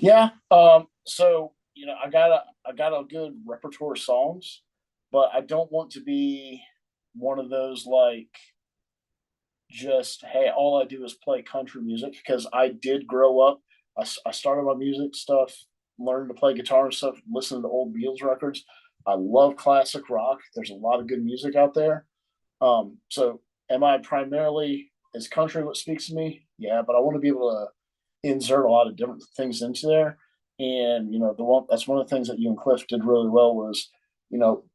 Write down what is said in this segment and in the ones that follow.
Yeah. So I got a good repertoire of songs, but I don't want to be one of those like just hey, all I do is play country music because I did grow up. I started my music stuff, learned to play guitar and stuff, listening to old Beatles records. I love classic rock. There's a lot of good music out there. So am I primarily is country what speaks to me? Yeah, but I want to be able to insert a lot of different things into there. And the one that's one of the things that you and Cliff did really well was,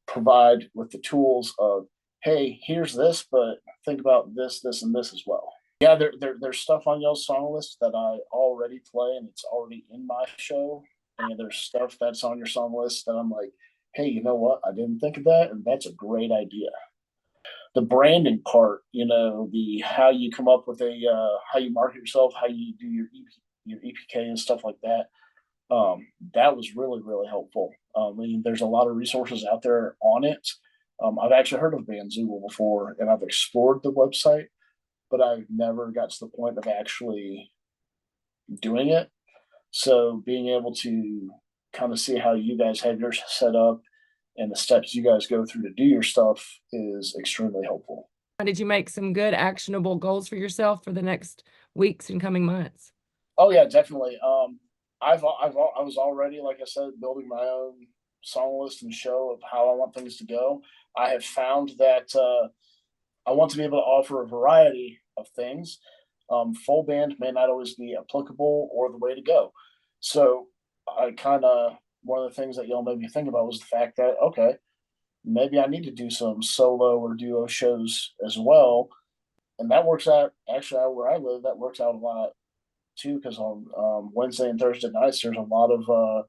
provide with the tools of, hey, here's this, but think about this, this, and this as well. Yeah, there's stuff on y'all's song list that I already play and it's already in my show. And there's stuff that's on your song list that I'm like, hey, you know what? I didn't think of that, and that's a great idea. The branding part, the how you come up with how you market yourself, how you do your EPK and stuff like that. That was really really helpful. I mean, there's a lot of resources out there on it. I've actually heard of Bandzoogle before, and I've explored the website, but I've never got to the point of actually doing it. So being able to kind of see how you guys have yours set up and the steps you guys go through to do your stuff is extremely helpful. Did you make some good actionable goals for yourself for the next weeks and coming months? Oh yeah, definitely. I was already, like I said, building my own song list and show of how I want things to go. I have found that I want to be able to offer a variety of things. Full band may not always be applicable or the way to go. So I kind of one of the things that y'all made me think about was the fact that okay, maybe I need to do some solo or duo shows as well, and that works out actually out where I live. That works out a lot too because on Wednesday and Thursday nights there's a lot of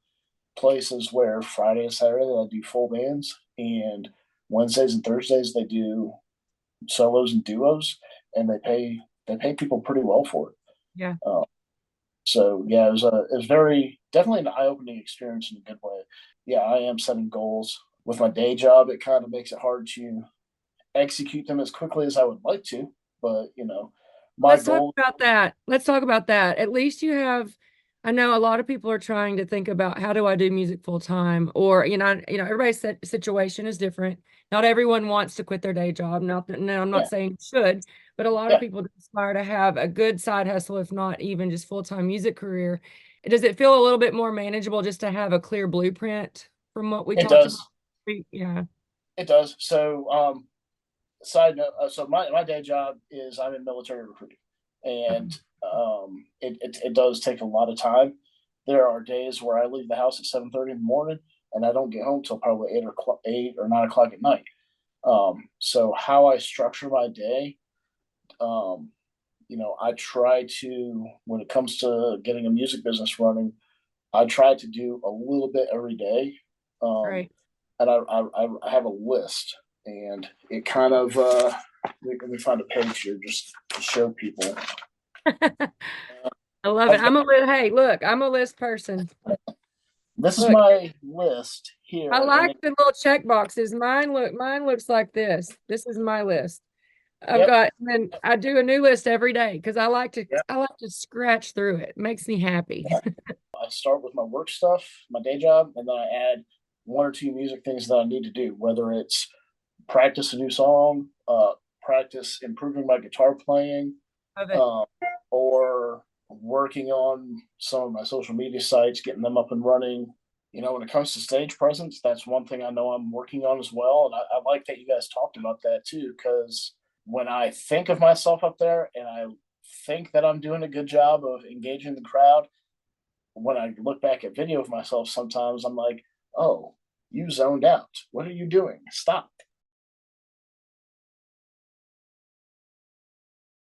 places where Friday and Saturday they do full bands, and Wednesdays and Thursdays they do solos and duos, and they pay people pretty well for it. Yeah. Uh, so yeah, it was very definitely an eye opening experience in a good way. Yeah, I am setting goals with my day job. It kind of makes it hard to execute them as quickly as I would like to, but my Let's talk goal. about that. Let's talk about that. At least you have, I know a lot of people are trying to think about how do I do music full time, or everybody's situation is different. Not everyone wants to quit their day job. Not that, no, I'm not Yeah, saying you should, but a lot of yeah, people aspire to have a good side hustle, if not even just full time music career. Does it feel a little bit more manageable just to have a clear blueprint from what we it talked about? does. Yeah. It does. So side note, so my day job is I'm in military recruiting, and it does take a lot of time. There are days where I leave the house at 7:30 in the morning, and I don't get home till probably 8 or 9 o'clock at night. So how I structure my day, um, I try to when it comes to getting a music business running, I try to do a little bit every day. Um, Right. and I have a list, and it kind of let me find a page here just to show people. I love it. I've got Hey, look, I'm a list person. this is Look, my list I here, and like the little check boxes. Mine looks like this. This is my list. I've yep, got, and then I do a new list every day because yep. I like to scratch through it. It makes me happy. I start with my work stuff, my day job, and then I add one or two music things that I need to do, whether it's practice a new song, practice improving my guitar playing, Love it. uh, or working on some of my social media sites, getting them up and running. When it comes to stage presence, that's one thing I know I'm working on as well. And I like that you guys talked about that too, because when I think of myself up there and I think that I'm doing a good job of engaging the crowd, when I look back at video of myself, sometimes I'm like, oh, you zoned out. What are you doing? Stop.